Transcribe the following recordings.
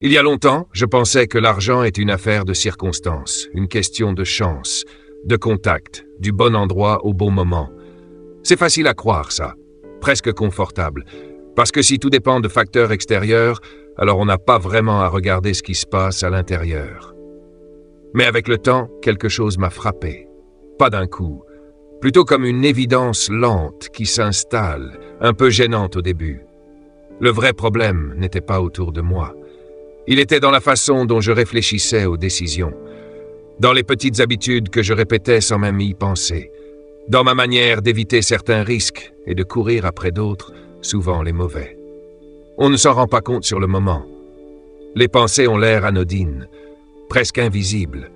Il y a longtemps, je pensais que l'argent est une affaire de circonstances, une question de chance, de contact, du bon endroit au bon moment. C'est facile à croire, ça, presque confortable, parce que si tout dépend de facteurs extérieurs, alors on n'a pas vraiment à regarder ce qui se passe à l'intérieur. Mais avec le temps, quelque chose m'a frappé. Pas d'un coup, plutôt comme une évidence lente qui s'installe, un peu gênante au début. Le vrai problème n'était pas autour de moi. Il était dans la façon dont je réfléchissais aux décisions, dans les petites habitudes que je répétais sans même y penser, dans ma manière d'éviter certains risques et de courir après d'autres, souvent les mauvais. On ne s'en rend pas compte sur le moment. Les pensées ont l'air anodines, presque invisibles,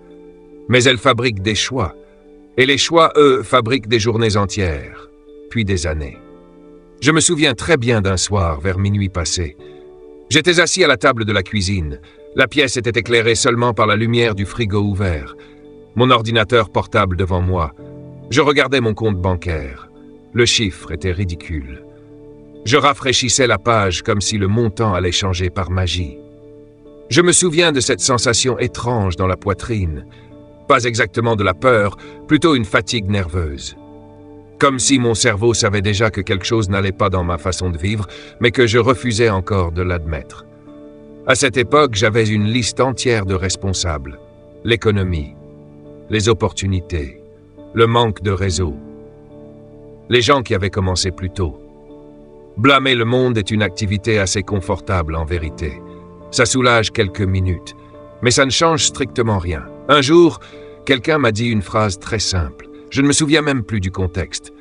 mais elles fabriquent des choix, et les choix, eux, fabriquent des journées entières, puis des années. Je me souviens très bien d'un soir, vers minuit passé. J'étais assis à la table de la cuisine. La pièce était éclairée seulement par la lumière du frigo ouvert. Mon ordinateur portable devant moi. Je regardais mon compte bancaire. Le chiffre était ridicule. Je rafraîchissais la page comme si le montant allait changer par magie. Je me souviens de cette sensation étrange dans la poitrine. Pas exactement de la peur, plutôt une fatigue nerveuse. Comme si mon cerveau savait déjà que quelque chose n'allait pas dans ma façon de vivre, mais que je refusais encore de l'admettre. À cette époque, j'avais une liste entière de responsables. L'économie, les opportunités, le manque de réseau, les gens qui avaient commencé plus tôt. Blâmer le monde est une activité assez confortable en vérité. Ça soulage quelques minutes, mais ça ne change strictement rien. Un jour, quelqu'un m'a dit une phrase très simple. Je ne me souviens même plus du contexte.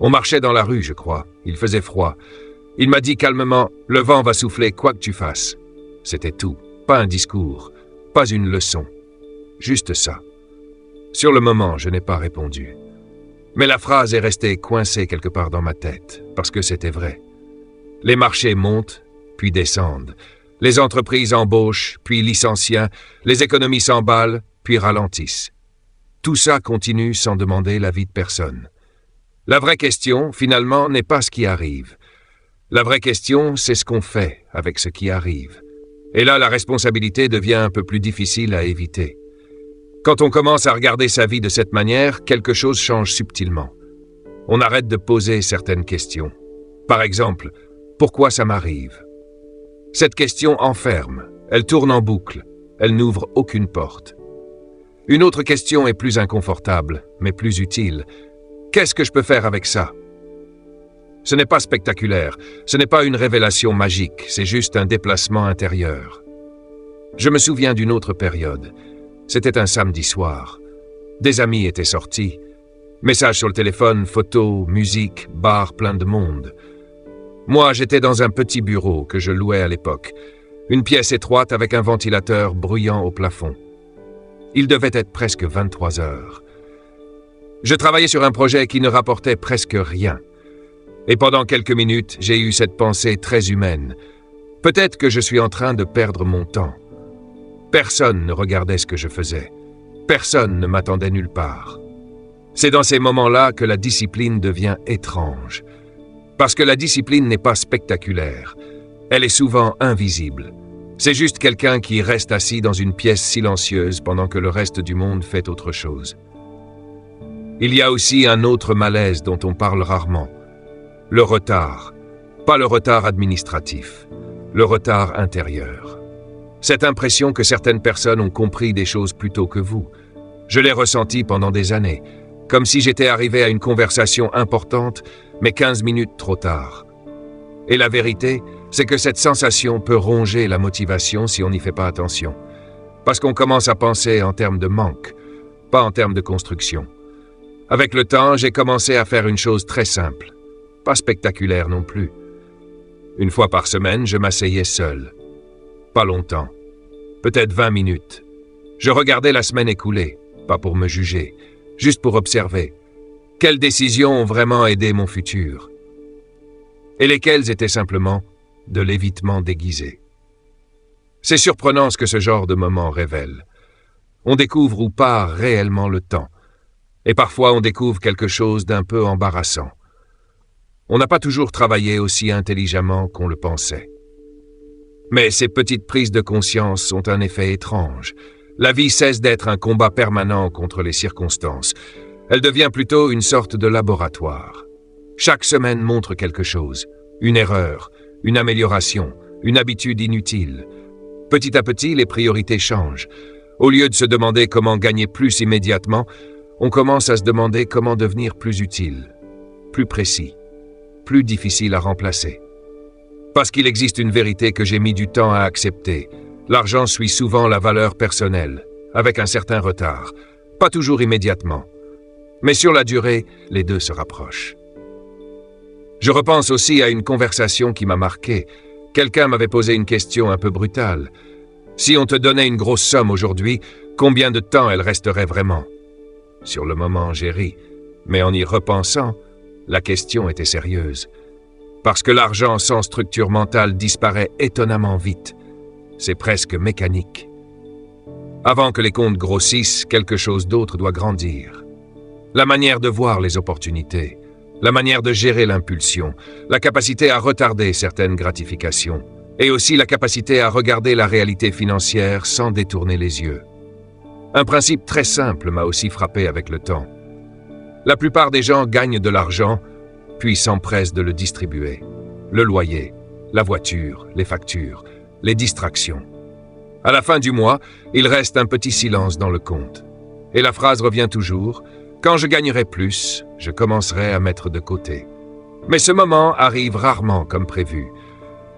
On marchait dans la rue, je crois. Il faisait froid. Il m'a dit calmement, « Le vent va souffler quoi que tu fasses. » C'était tout. Pas un discours. Pas une leçon. Juste ça. Sur le moment, je n'ai pas répondu. Mais la phrase est restée coincée quelque part dans ma tête, parce que c'était vrai. Les marchés montent, puis descendent. Les entreprises embauchent, puis licencient. Les économies s'emballent, puis ralentissent. Tout ça continue sans demander l'avis de personne. La vraie question, finalement, n'est pas ce qui arrive. La vraie question, c'est ce qu'on fait avec ce qui arrive. Et là, la responsabilité devient un peu plus difficile à éviter. Quand on commence à regarder sa vie de cette manière, quelque chose change subtilement. On arrête de poser certaines questions. Par exemple, pourquoi ça m'arrive? Cette question enferme, elle tourne en boucle, elle n'ouvre aucune porte. Une autre question est plus inconfortable, mais plus utile. Qu'est-ce que je peux faire avec ça? Ce n'est pas spectaculaire, ce n'est pas une révélation magique, c'est juste un déplacement intérieur. Je me souviens d'une autre période. C'était un samedi soir. Des amis étaient sortis. Messages sur le téléphone, photos, musique, bar plein de monde. Moi, j'étais dans un petit bureau que je louais à l'époque. Une pièce étroite avec un ventilateur bruyant au plafond. Il devait être presque 23 heures. Je travaillais sur un projet qui ne rapportait presque rien. Et pendant quelques minutes, j'ai eu cette pensée très humaine. Peut-être que je suis en train de perdre mon temps. Personne ne regardait ce que je faisais. Personne ne m'attendait nulle part. C'est dans ces moments-là que la discipline devient étrange. Parce que la discipline n'est pas spectaculaire. Elle est souvent invisible. C'est juste quelqu'un qui reste assis dans une pièce silencieuse pendant que le reste du monde fait autre chose. Il y a aussi un autre malaise dont on parle rarement. Le retard. Pas le retard administratif. Le retard intérieur. Cette impression que certaines personnes ont compris des choses plus tôt que vous. Je l'ai ressenti pendant des années. Comme si j'étais arrivé à une conversation importante, mais 15 minutes trop tard. Et la vérité, c'est que cette sensation peut ronger la motivation si on n'y fait pas attention. Parce qu'on commence à penser en termes de manque, pas en termes de construction. Avec le temps, j'ai commencé à faire une chose très simple, pas spectaculaire non plus. Une fois par semaine, je m'asseyais seul. Pas longtemps, peut-être 20 minutes. Je regardais la semaine écoulée, pas pour me juger, juste pour observer. Quelles décisions ont vraiment aidé mon futur? Et lesquelles étaient simplement de l'évitement déguisé. C'est surprenant ce que ce genre de moment révèle. On découvre où part réellement le temps. Et parfois on découvre quelque chose d'un peu embarrassant. On n'a pas toujours travaillé aussi intelligemment qu'on le pensait. Mais ces petites prises de conscience ont un effet étrange. La vie cesse d'être un combat permanent contre les circonstances. Elle devient plutôt une sorte de laboratoire. Chaque semaine montre quelque chose. Une erreur, une amélioration, une habitude inutile. Petit à petit, les priorités changent. Au lieu de se demander comment gagner plus immédiatement, on commence à se demander comment devenir plus utile, plus précis, plus difficile à remplacer. Parce qu'il existe une vérité que j'ai mis du temps à accepter. L'argent suit souvent la valeur personnelle, avec un certain retard. Pas toujours immédiatement. Mais sur la durée, les deux se rapprochent. Je repense aussi à une conversation qui m'a marqué. Quelqu'un m'avait posé une question un peu brutale. Si on te donnait une grosse somme aujourd'hui, combien de temps elle resterait vraiment? Sur le moment, j'ai ri. Mais en y repensant, la question était sérieuse. Parce que l'argent sans structure mentale disparaît étonnamment vite. C'est presque mécanique. Avant que les comptes grossissent, quelque chose d'autre doit grandir. La manière de voir les opportunités, la manière de gérer l'impulsion, la capacité à retarder certaines gratifications, et aussi la capacité à regarder la réalité financière sans détourner les yeux. Un principe très simple m'a aussi frappé avec le temps. La plupart des gens gagnent de l'argent, puis s'empressent de le distribuer. Le loyer, la voiture, les factures, les distractions. À la fin du mois, il reste un petit silence dans le compte. Et la phrase revient toujours « Quand je gagnerai plus, je commencerai à mettre de côté ». Mais ce moment arrive rarement comme prévu.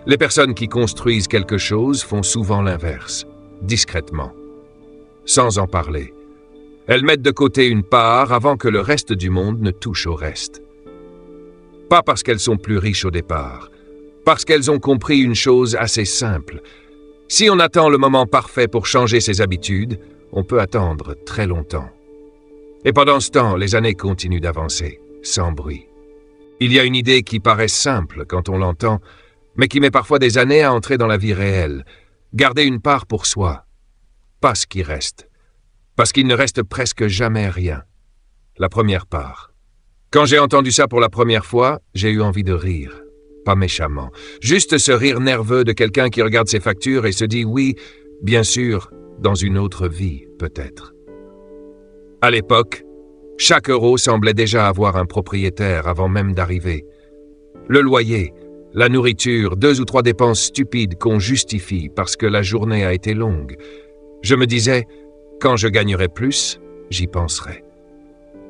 Les personnes qui construisent quelque chose font souvent l'inverse, discrètement, sans en parler. Elles mettent de côté une part avant que le reste du monde ne touche au reste. Pas parce qu'elles sont plus riches au départ, parce qu'elles ont compris une chose assez simple. Si on attend le moment parfait pour changer ses habitudes, on peut attendre très longtemps. Et pendant ce temps, les années continuent d'avancer, sans bruit. Il y a une idée qui paraît simple quand on l'entend, mais qui met parfois des années à entrer dans la vie réelle. Garder une part pour soi, pas ce qui reste. Parce qu'il ne reste presque jamais rien. La première part. Quand j'ai entendu ça pour la première fois, j'ai eu envie de rire. Pas méchamment. Juste ce rire nerveux de quelqu'un qui regarde ses factures et se dit « oui, bien sûr, dans une autre vie, peut-être ». À l'époque, chaque euro semblait déjà avoir un propriétaire avant même d'arriver. Le loyer, la nourriture, 2 ou 3 dépenses stupides qu'on justifie parce que la journée a été longue. Je me disais « quand je gagnerai plus, j'y penserai ».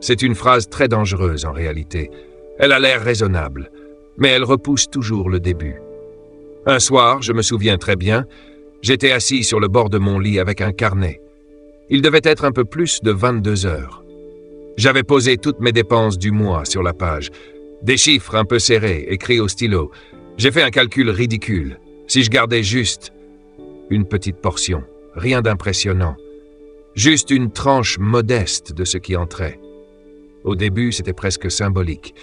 C'est une phrase très dangereuse en réalité. Elle a l'air raisonnable, mais elle repousse toujours le début. Un soir, je me souviens très bien, j'étais assis sur le bord de mon lit avec un carnet. Il devait être un peu plus de 22 heures. J'avais posé toutes mes dépenses du mois sur la page. Des chiffres un peu serrés, écrits au stylo. J'ai fait un calcul ridicule. Si je gardais juste une petite portion, rien d'impressionnant. Juste une tranche modeste de ce qui entrait. Au début, c'était presque symbolique.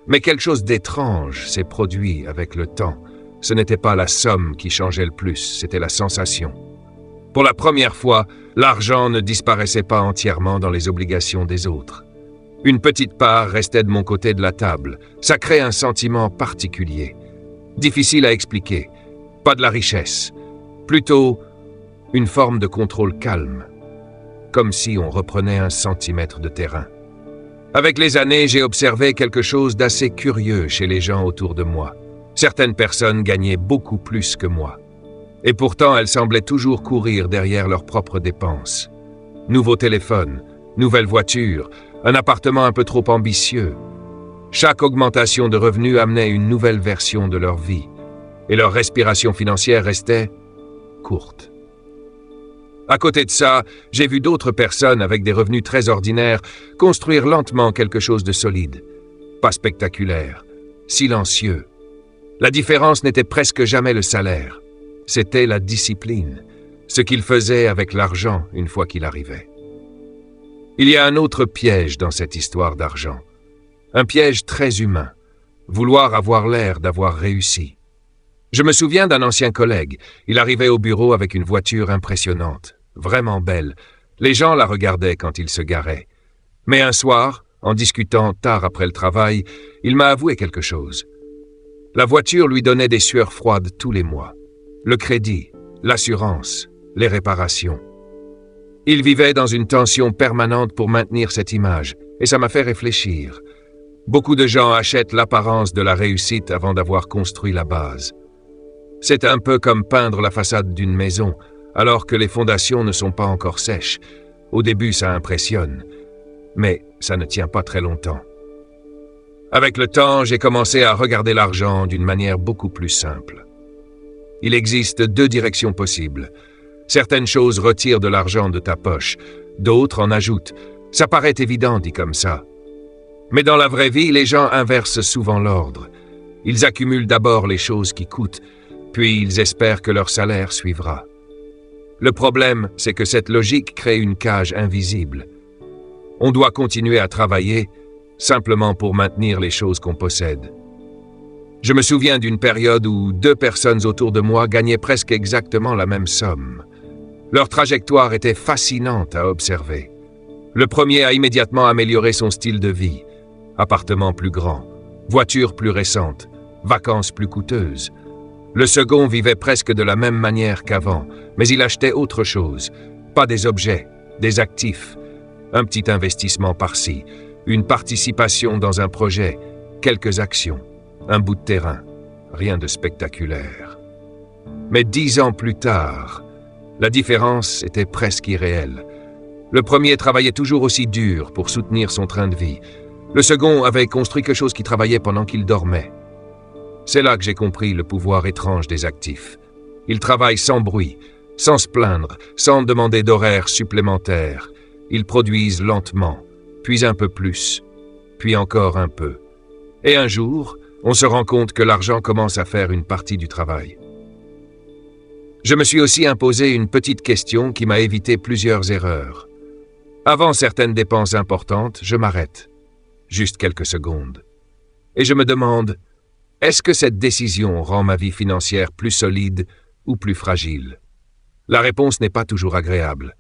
Mais quelque chose d'étrange s'est produit avec le temps. Ce n'était pas la somme qui changeait le plus, c'était la sensation. Pour la première fois, l'argent ne disparaissait pas entièrement dans les obligations des autres. Une petite part restait de mon côté de la table. Ça crée un sentiment particulier. Difficile à expliquer. Pas de la richesse. Plutôt une forme de contrôle calme. Comme si on reprenait un centimètre de terrain. Avec les années, j'ai observé quelque chose d'assez curieux chez les gens autour de moi. Certaines personnes gagnaient beaucoup plus que moi. Et pourtant, elles semblaient toujours courir derrière leurs propres dépenses. Nouveau téléphone, nouvelle voiture, un appartement un peu trop ambitieux. Chaque augmentation de revenus amenait une nouvelle version de leur vie. Et leur respiration financière restait courte. À côté de ça, j'ai vu d'autres personnes avec des revenus très ordinaires construire lentement quelque chose de solide. Pas spectaculaire, silencieux. La différence n'était presque jamais le salaire. C'était la discipline, ce qu'ils faisaient avec l'argent une fois qu'il arrivait. Il y a un autre piège dans cette histoire d'argent. Un piège très humain. Vouloir avoir l'air d'avoir réussi. Je me souviens d'un ancien collègue. Il arrivait au bureau avec une voiture impressionnante, vraiment belle. Les gens la regardaient quand il se garait. Mais un soir, en discutant tard après le travail, il m'a avoué quelque chose. La voiture lui donnait des sueurs froides tous les mois. le crédit, l'assurance, les réparations. Il vivait dans une tension permanente pour maintenir cette image, et ça m'a fait réfléchir. Beaucoup de gens achètent l'apparence de la réussite avant d'avoir construit la base. C'est un peu comme peindre la façade d'une maison, alors que les fondations ne sont pas encore sèches. Au début, ça impressionne, mais ça ne tient pas très longtemps. Avec le temps, j'ai commencé à regarder l'argent d'une manière beaucoup plus simple. Il existe 2 directions possibles. Certaines choses retirent de l'argent de ta poche, d'autres en ajoutent. Ça paraît évident dit comme ça. Mais dans la vraie vie, les gens inversent souvent l'ordre. Ils accumulent d'abord les choses qui coûtent, puis ils espèrent que leur salaire suivra. Le problème, c'est que cette logique crée une cage invisible. On doit continuer à travailler simplement pour maintenir les choses qu'on possède. Je me souviens d'une période où 2 personnes autour de moi gagnaient presque exactement la même somme. Leur trajectoire était fascinante à observer. Le premier a immédiatement amélioré son style de vie. Appartement plus grand, voiture plus récente, vacances plus coûteuses. Le second vivait presque de la même manière qu'avant, mais il achetait autre chose. Pas des objets, des actifs. Un petit investissement par-ci, une participation dans un projet, quelques actions, un bout de terrain. Rien de spectaculaire. Mais 10 ans plus tard, la différence était presque irréelle. Le premier travaillait toujours aussi dur pour soutenir son train de vie. Le second avait construit quelque chose qui travaillait pendant qu'il dormait. C'est là que j'ai compris le pouvoir étrange des actifs. Ils travaillent sans bruit, sans se plaindre, sans demander d'horaires supplémentaires. Ils produisent lentement, puis un peu plus, puis encore un peu. Et un jour, on se rend compte que l'argent commence à faire une partie du travail. Je me suis aussi imposé une petite question qui m'a évité plusieurs erreurs. Avant certaines dépenses importantes, je m'arrête. Juste quelques secondes. Et je me demande, est-ce que cette décision rend ma vie financière plus solide ou plus fragile? La réponse n'est pas toujours agréable,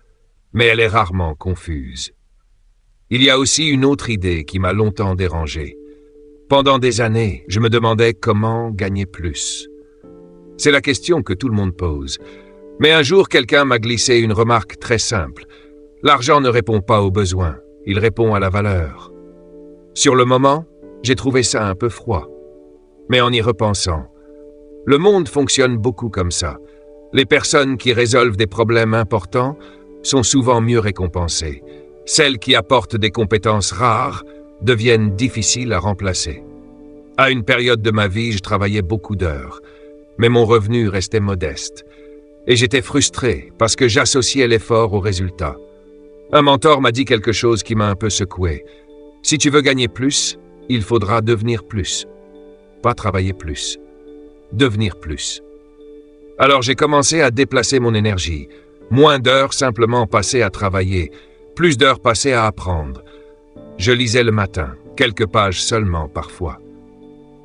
mais elle est rarement confuse. Il y a aussi une autre idée qui m'a longtemps dérangé. Pendant des années, je me demandais comment gagner plus. C'est la question que tout le monde pose. Mais un jour, quelqu'un m'a glissé une remarque très simple. L'argent ne répond pas aux besoins, il répond à la valeur. Sur le moment, j'ai trouvé ça un peu froid. Mais en y repensant, le monde fonctionne beaucoup comme ça. Les personnes qui résolvent des problèmes importants sont souvent mieux récompensées. Celles qui apportent des compétences rares deviennent difficiles à remplacer. À une période de ma vie, je travaillais beaucoup d'heures, mais mon revenu restait modeste. Et j'étais frustré parce que j'associais l'effort au résultat. Un mentor m'a dit quelque chose qui m'a un peu secoué. Si tu veux gagner plus, il faudra devenir plus. Pas travailler plus. Devenir plus. Alors j'ai commencé à déplacer mon énergie. Moins d'heures simplement passées à travailler, plus d'heures passées à apprendre. Je lisais le matin, quelques pages seulement parfois.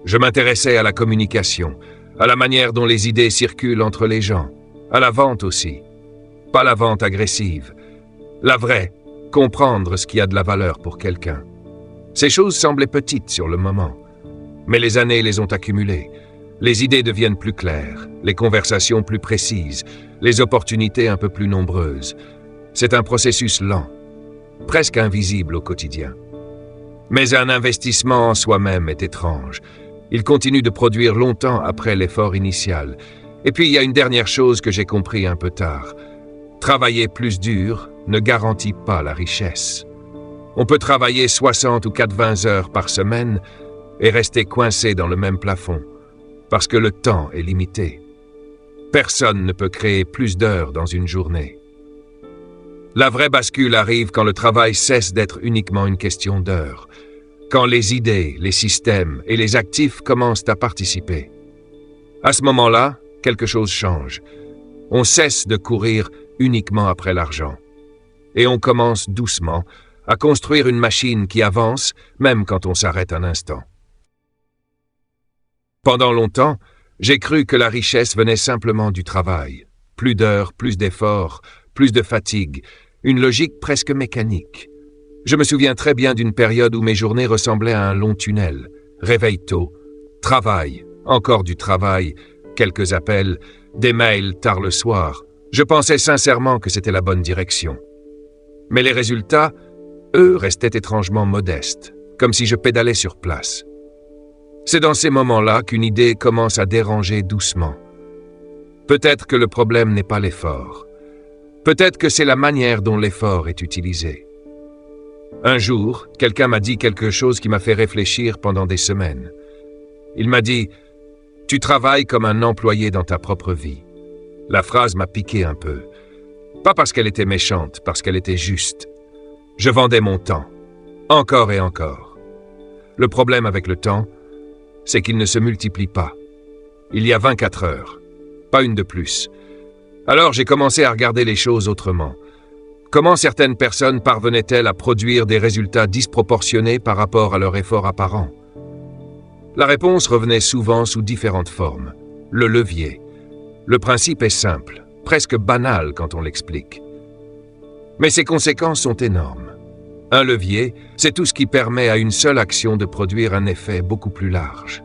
Je m'intéressais à la communication, à la manière dont les idées circulent entre les gens, à la vente aussi. Pas la vente agressive. La vraie, comprendre ce qui a de la valeur pour quelqu'un. Ces choses semblaient petites sur le moment, mais les années les ont accumulées. Les idées deviennent plus claires, les conversations plus précises, les opportunités un peu plus nombreuses. C'est un processus lent, presque invisible au quotidien. Mais un investissement en soi-même est étrange. Il continue de produire longtemps après l'effort initial. Et puis il y a une dernière chose que j'ai compris un peu tard. Travailler plus dur ne garantit pas la richesse. On peut travailler 60 ou 80 heures par semaine et rester coincé dans le même plafond, parce que le temps est limité. Personne ne peut créer plus d'heures dans une journée. La vraie bascule arrive quand le travail cesse d'être uniquement une question d'heures, quand les idées, les systèmes et les actifs commencent à participer. À ce moment-là, quelque chose change. On cesse de courir uniquement après l'argent. Et on commence doucement à construire une machine qui avance, même quand on s'arrête un instant. Pendant longtemps, j'ai cru que la richesse venait simplement du travail. Plus d'heures, plus d'efforts, plus de fatigue, une logique presque mécanique. Je me souviens très bien d'une période où mes journées ressemblaient à un long tunnel. Réveil tôt, travail, encore du travail, quelques appels, des mails tard le soir. Je pensais sincèrement que c'était la bonne direction. Mais les résultats, eux, restaient étrangement modestes, comme si je pédalais sur place. C'est dans ces moments-là qu'une idée commence à déranger doucement. Peut-être que le problème n'est pas l'effort. Peut-être que c'est la manière dont l'effort est utilisé. Un jour, quelqu'un m'a dit quelque chose qui m'a fait réfléchir pendant des semaines. Il m'a dit « Tu travailles comme un employé dans ta propre vie ». La phrase m'a piqué un peu. Pas parce qu'elle était méchante, parce qu'elle était juste. Je vendais mon temps, encore et encore. Le problème avec le temps, c'est qu'il ne se multiplie pas. Il y a 24 heures, pas une de plus. Alors j'ai commencé à regarder les choses autrement. Comment certaines personnes parvenaient-elles à produire des résultats disproportionnés par rapport à leur effort apparent? La réponse revenait souvent sous différentes formes. Le levier. Le principe est simple, presque banal quand on l'explique. Mais ses conséquences sont énormes. Un levier, c'est tout ce qui permet à une seule action de produire un effet beaucoup plus large.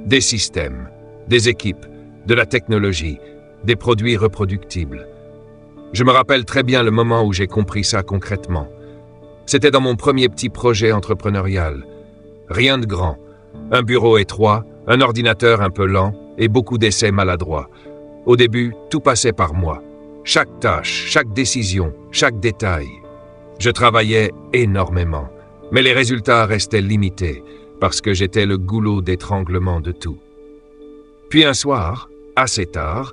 Des systèmes, des équipes, de la technologie, des produits reproductibles. Je me rappelle très bien le moment où j'ai compris ça concrètement. C'était dans mon premier petit projet entrepreneurial. Rien de grand. Un bureau étroit, un ordinateur un peu lent et beaucoup d'essais maladroits. Au début, tout passait par moi. Chaque tâche, chaque décision, chaque détail. Je travaillais énormément, mais les résultats restaient limités parce que j'étais le goulot d'étranglement de tout. Puis un soir, assez tard,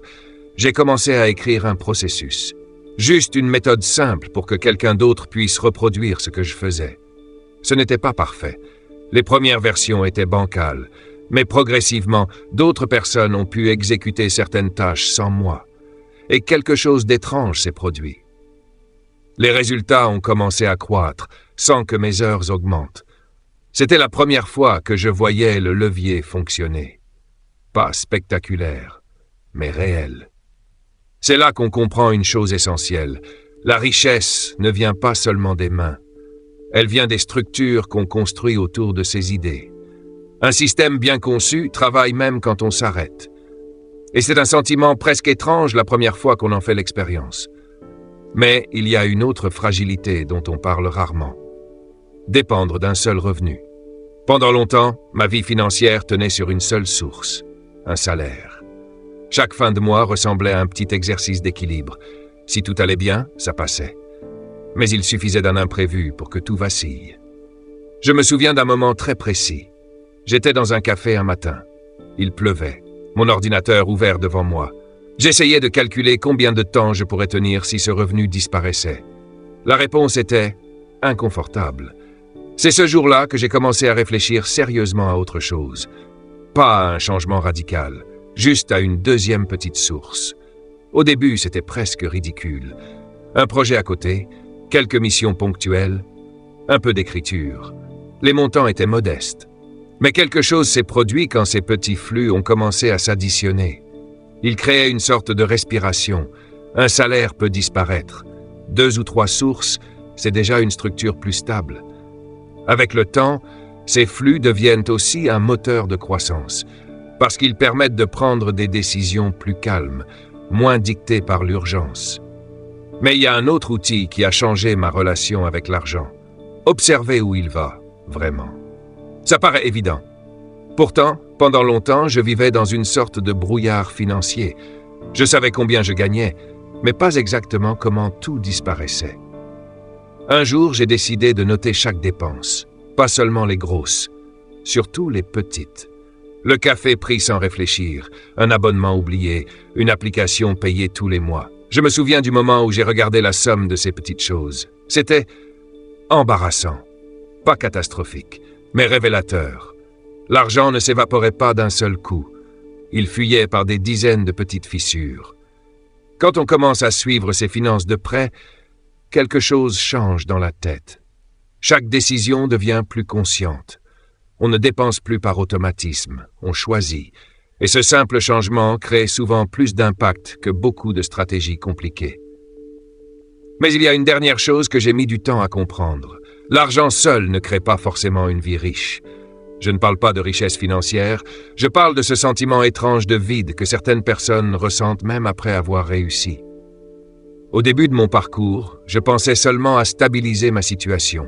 j'ai commencé à écrire un processus. Juste une méthode simple pour que quelqu'un d'autre puisse reproduire ce que je faisais. Ce n'était pas parfait. Les premières versions étaient bancales, mais progressivement, d'autres personnes ont pu exécuter certaines tâches sans moi. Et quelque chose d'étrange s'est produit. Les résultats ont commencé à croître, sans que mes heures augmentent. C'était la première fois que je voyais le levier fonctionner. Pas spectaculaire, mais réel. C'est là qu'on comprend une chose essentielle. La richesse ne vient pas seulement des mains. Elle vient des structures qu'on construit autour de ses idées. Un système bien conçu travaille même quand on s'arrête. Et c'est un sentiment presque étrange la première fois qu'on en fait l'expérience. Mais il y a une autre fragilité dont on parle rarement. Dépendre d'un seul revenu. Pendant longtemps, ma vie financière tenait sur une seule source, un salaire. Chaque fin de mois ressemblait à un petit exercice d'équilibre. Si tout allait bien, ça passait. Mais il suffisait d'un imprévu pour que tout vacille. Je me souviens d'un moment très précis. J'étais dans un café un matin. Il pleuvait, mon ordinateur ouvert devant moi. J'essayais de calculer combien de temps je pourrais tenir si ce revenu disparaissait. La réponse était inconfortable. C'est ce jour-là que j'ai commencé à réfléchir sérieusement à autre chose. Pas à un changement radical, juste à une deuxième petite source. Au début, c'était presque ridicule. Un projet à côté, quelques missions ponctuelles, un peu d'écriture. Les montants étaient modestes. Mais quelque chose s'est produit quand ces petits flux ont commencé à s'additionner. Ils créaient une sorte de respiration. Un salaire peut disparaître. 2 ou 3 sources, c'est déjà une structure plus stable. Avec le temps, ces flux deviennent aussi un moteur de croissance, parce qu'ils permettent de prendre des décisions plus calmes, moins dictées par l'urgence. Mais il y a un autre outil qui a changé ma relation avec l'argent. Observer où il va, vraiment. Ça paraît évident. Pourtant, pendant longtemps, je vivais dans une sorte de brouillard financier. Je savais combien je gagnais, mais pas exactement comment tout disparaissait. Un jour, j'ai décidé de noter chaque dépense, pas seulement les grosses, surtout les petites. Le café pris sans réfléchir, un abonnement oublié, une application payée tous les mois. Je me souviens du moment où j'ai regardé la somme de ces petites choses. C'était embarrassant, pas catastrophique, mais révélateur. L'argent ne s'évaporait pas d'un seul coup. Il fuyait par des dizaines de petites fissures. Quand on commence à suivre ses finances de près, quelque chose change dans la tête. Chaque décision devient plus consciente. On ne dépense plus par automatisme, on choisit. Et ce simple changement crée souvent plus d'impact que beaucoup de stratégies compliquées. Mais il y a une dernière chose que j'ai mis du temps à comprendre. L'argent seul ne crée pas forcément une vie riche. Je ne parle pas de richesse financière, je parle de ce sentiment étrange de vide que certaines personnes ressentent même après avoir réussi. Au début de mon parcours, je pensais seulement à stabiliser ma situation,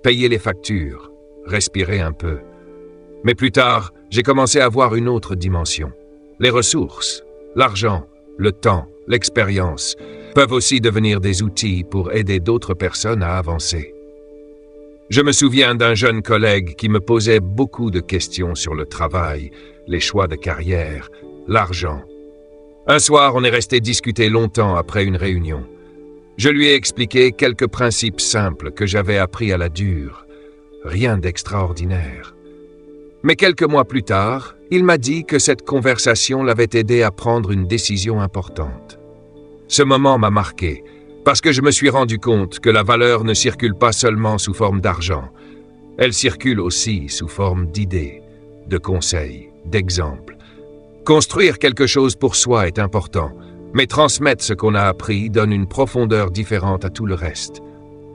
payer les factures, respirer un peu. Mais plus tard, j'ai commencé à voir une autre dimension. Les ressources, l'argent, le temps, l'expérience peuvent aussi devenir des outils pour aider d'autres personnes à avancer. Je me souviens d'un jeune collègue qui me posait beaucoup de questions sur le travail, les choix de carrière, l'argent. Un soir, on est resté discuter longtemps après une réunion. Je lui ai expliqué quelques principes simples que j'avais appris à la dure. Rien d'extraordinaire. Mais quelques mois plus tard, il m'a dit que cette conversation l'avait aidé à prendre une décision importante. Ce moment m'a marqué, parce que je me suis rendu compte que la valeur ne circule pas seulement sous forme d'argent. Elle circule aussi sous forme d'idées, de conseils, d'exemples. Construire quelque chose pour soi est important, mais transmettre ce qu'on a appris donne une profondeur différente à tout le reste.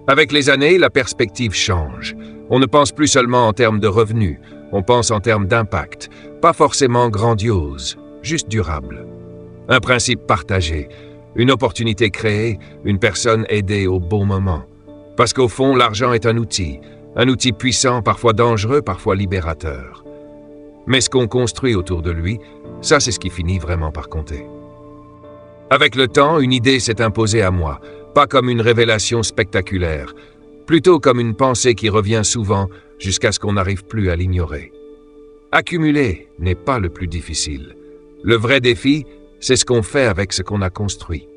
Avec les années, la perspective change. On ne pense plus seulement en termes de revenus, on pense en termes d'impact, pas forcément grandiose, juste durable. Un principe partagé, une opportunité créée, une personne aidée au bon moment. Parce qu'au fond, l'argent est un outil puissant, parfois dangereux, parfois libérateur. Mais ce qu'on construit autour de lui, ça c'est ce qui finit vraiment par compter. Avec le temps, une idée s'est imposée à moi, pas comme une révélation spectaculaire, plutôt comme une pensée qui revient souvent jusqu'à ce qu'on n'arrive plus à l'ignorer. Accumuler n'est pas le plus difficile. Le vrai défi, c'est ce qu'on fait avec ce qu'on a construit.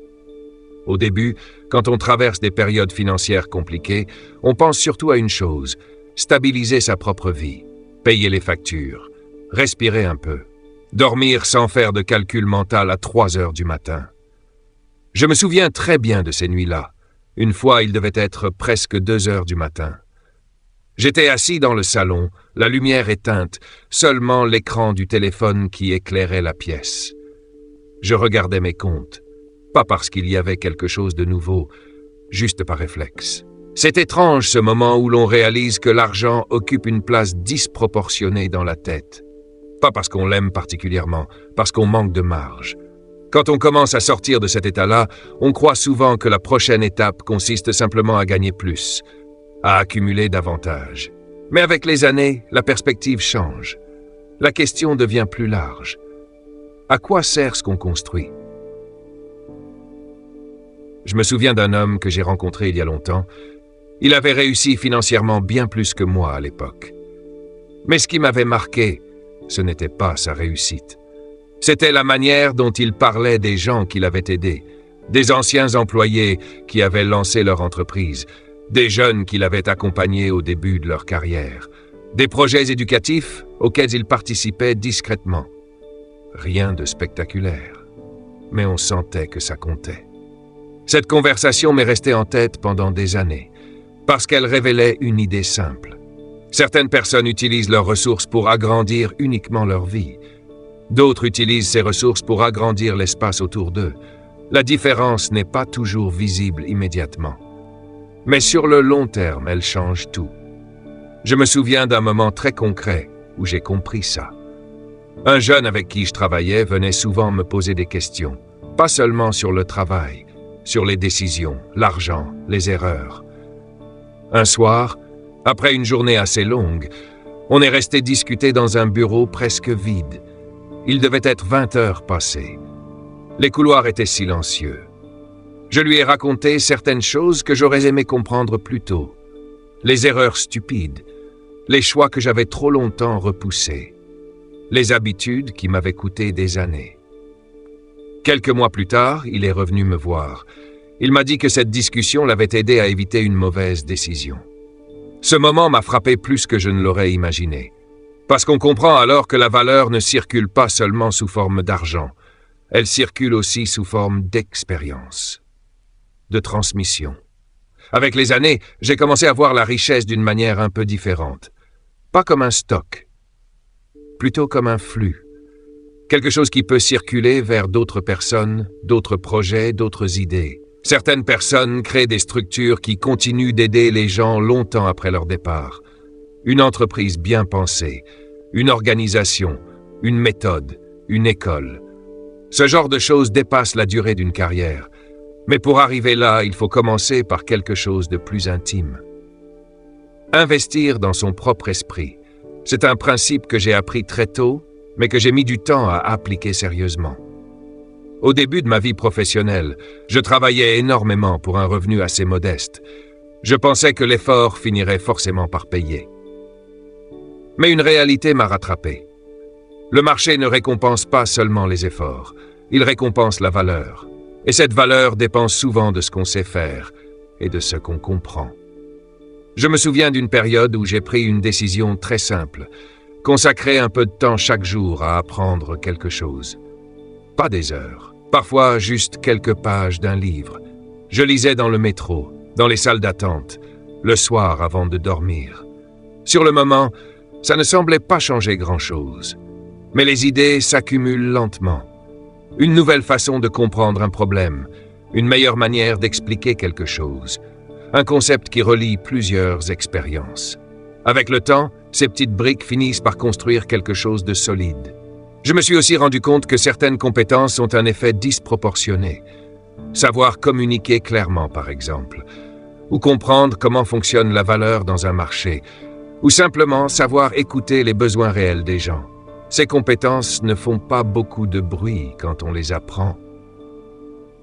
Au début, quand on traverse des périodes financières compliquées, on pense surtout à une chose, stabiliser sa propre vie, payer les factures, respirer un peu, dormir sans faire de calcul mental à 3 heures du matin. Je me souviens très bien de ces nuits-là. Une fois, il devait être presque 2 heures du matin. J'étais assis dans le salon, la lumière éteinte, seulement l'écran du téléphone qui éclairait la pièce. Je regardais mes comptes, pas parce qu'il y avait quelque chose de nouveau, juste par réflexe. C'est étrange ce moment où l'on réalise que l'argent occupe une place disproportionnée dans la tête. Pas parce qu'on l'aime particulièrement, parce qu'on manque de marge. Quand on commence à sortir de cet état-là, on croit souvent que la prochaine étape consiste simplement à gagner plus, à accumuler davantage. Mais avec les années, la perspective change. La question devient plus large. À quoi sert ce qu'on construit? Je me souviens d'un homme que j'ai rencontré il y a longtemps. Il avait réussi financièrement bien plus que moi à l'époque. Mais ce qui m'avait marqué, ce n'était pas sa réussite. C'était la manière dont il parlait des gens qui l'avaient aidé, des anciens employés qui avaient lancé leur entreprise, des jeunes qui l'avaient accompagné au début de leur carrière, des projets éducatifs auxquels il participait discrètement. Rien de spectaculaire, mais on sentait que ça comptait. Cette conversation m'est restée en tête pendant des années, parce qu'elle révélait une idée simple. Certaines personnes utilisent leurs ressources pour agrandir uniquement leur vie. D'autres utilisent ces ressources pour agrandir l'espace autour d'eux. La différence n'est pas toujours visible immédiatement. Mais sur le long terme, elle change tout. Je me souviens d'un moment très concret où j'ai compris ça. Un jeune avec qui je travaillais venait souvent me poser des questions, pas seulement sur le travail, sur les décisions, l'argent, les erreurs. Un soir, après une journée assez longue, on est resté discuter dans un bureau presque vide. Il devait être 20 heures passées. Les couloirs étaient silencieux. Je lui ai raconté certaines choses que j'aurais aimé comprendre plus tôt. Les erreurs stupides, les choix que j'avais trop longtemps repoussés, les habitudes qui m'avaient coûté des années. Quelques mois plus tard, il est revenu me voir. Il m'a dit que cette discussion l'avait aidé à éviter une mauvaise décision. Ce moment m'a frappé plus que je ne l'aurais imaginé. Parce qu'on comprend alors que la valeur ne circule pas seulement sous forme d'argent, elle circule aussi sous forme d'expérience, de transmission. Avec les années, j'ai commencé à voir la richesse d'une manière un peu différente. Pas comme un stock, plutôt comme un flux. Quelque chose qui peut circuler vers d'autres personnes, d'autres projets, d'autres idées. Certaines personnes créent des structures qui continuent d'aider les gens longtemps après leur départ. une entreprise bien pensée, une organisation, une méthode, une école. Ce genre de choses dépasse la durée d'une carrière. Mais pour arriver là, il faut commencer par quelque chose de plus intime. Investir dans son propre esprit. C'est un principe que j'ai appris très tôt, mais que j'ai mis du temps à appliquer sérieusement. Au début de ma vie professionnelle, je travaillais énormément pour un revenu assez modeste. Je pensais que l'effort finirait forcément par payer. Mais une réalité m'a rattrapé. Le marché ne récompense pas seulement les efforts, il récompense la valeur. Et cette valeur dépend souvent de ce qu'on sait faire et de ce qu'on comprend. Je me souviens d'une période où j'ai pris une décision très simple, consacrer un peu de temps chaque jour à apprendre quelque chose. Pas des heures, parfois juste quelques pages d'un livre. Je lisais dans le métro, dans les salles d'attente, le soir avant de dormir. Sur le moment, ça ne semblait pas changer grand-chose. Mais les idées s'accumulent lentement. Une nouvelle façon de comprendre un problème, une meilleure manière d'expliquer quelque chose, un concept qui relie plusieurs expériences. Avec le temps, ces petites briques finissent par construire quelque chose de solide. Je me suis aussi rendu compte que certaines compétences ont un effet disproportionné. Savoir communiquer clairement, par exemple, ou comprendre comment fonctionne la valeur dans un marché, ou simplement savoir écouter les besoins réels des gens. Ces compétences ne font pas beaucoup de bruit quand on les apprend,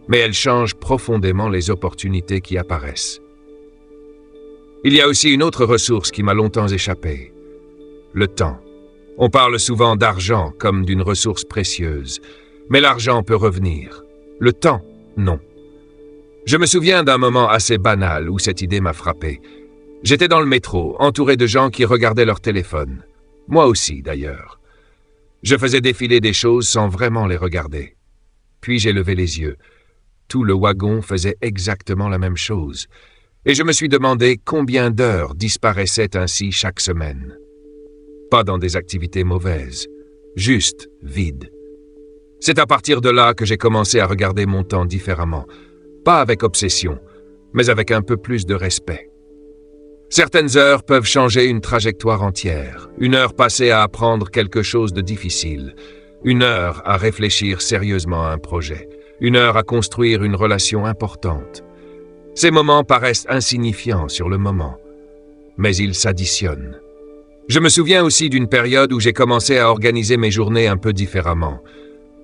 mais elles changent profondément les opportunités qui apparaissent. Il y a aussi une autre ressource qui m'a longtemps échappé, le temps. On parle souvent d'argent comme d'une ressource précieuse, mais l'argent peut revenir. Le temps, non. Je me souviens d'un moment assez banal où cette idée m'a frappé. J'étais dans le métro, entouré de gens qui regardaient leur téléphone. Moi aussi, d'ailleurs. Je faisais défiler des choses sans vraiment les regarder. Puis j'ai levé les yeux. Tout le wagon faisait exactement la même chose. Et je me suis demandé combien d'heures disparaissaient ainsi chaque semaine. Pas dans des activités mauvaises, juste vides. C'est à partir de là que j'ai commencé à regarder mon temps différemment. Pas avec obsession, mais avec un peu plus de respect. Certaines heures peuvent changer une trajectoire entière. Une heure passée à apprendre quelque chose de difficile. Une heure à réfléchir sérieusement à un projet. Une heure à construire une relation importante. Ces moments paraissent insignifiants sur le moment, mais ils s'additionnent. Je me souviens aussi d'une période où j'ai commencé à organiser mes journées un peu différemment.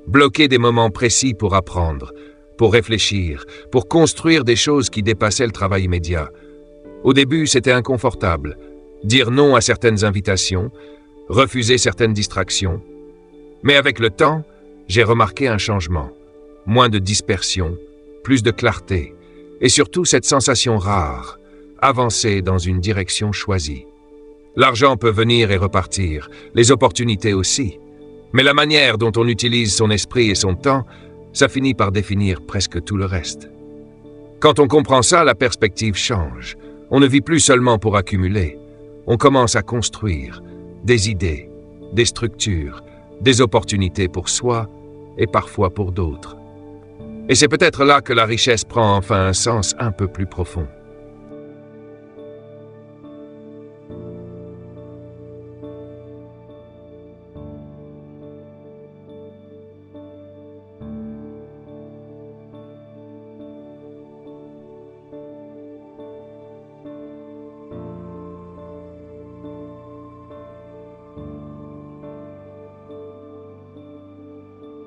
Bloquer des moments précis pour apprendre, pour réfléchir, pour construire des choses qui dépassaient le travail immédiat. Au début, c'était inconfortable. Dire non à certaines invitations, refuser certaines distractions. Mais avec le temps, j'ai remarqué un changement. Moins de dispersion, plus de clarté, et surtout cette sensation rare, avancer dans une direction choisie. L'argent peut venir et repartir, les opportunités aussi. Mais la manière dont on utilise son esprit et son temps, ça finit par définir presque tout le reste. Quand on comprend ça, la perspective change. On ne vit plus seulement pour accumuler. On commence à construire des idées, des structures, des opportunités pour soi et parfois pour d'autres. Et c'est peut-être là que la richesse prend enfin un sens un peu plus profond.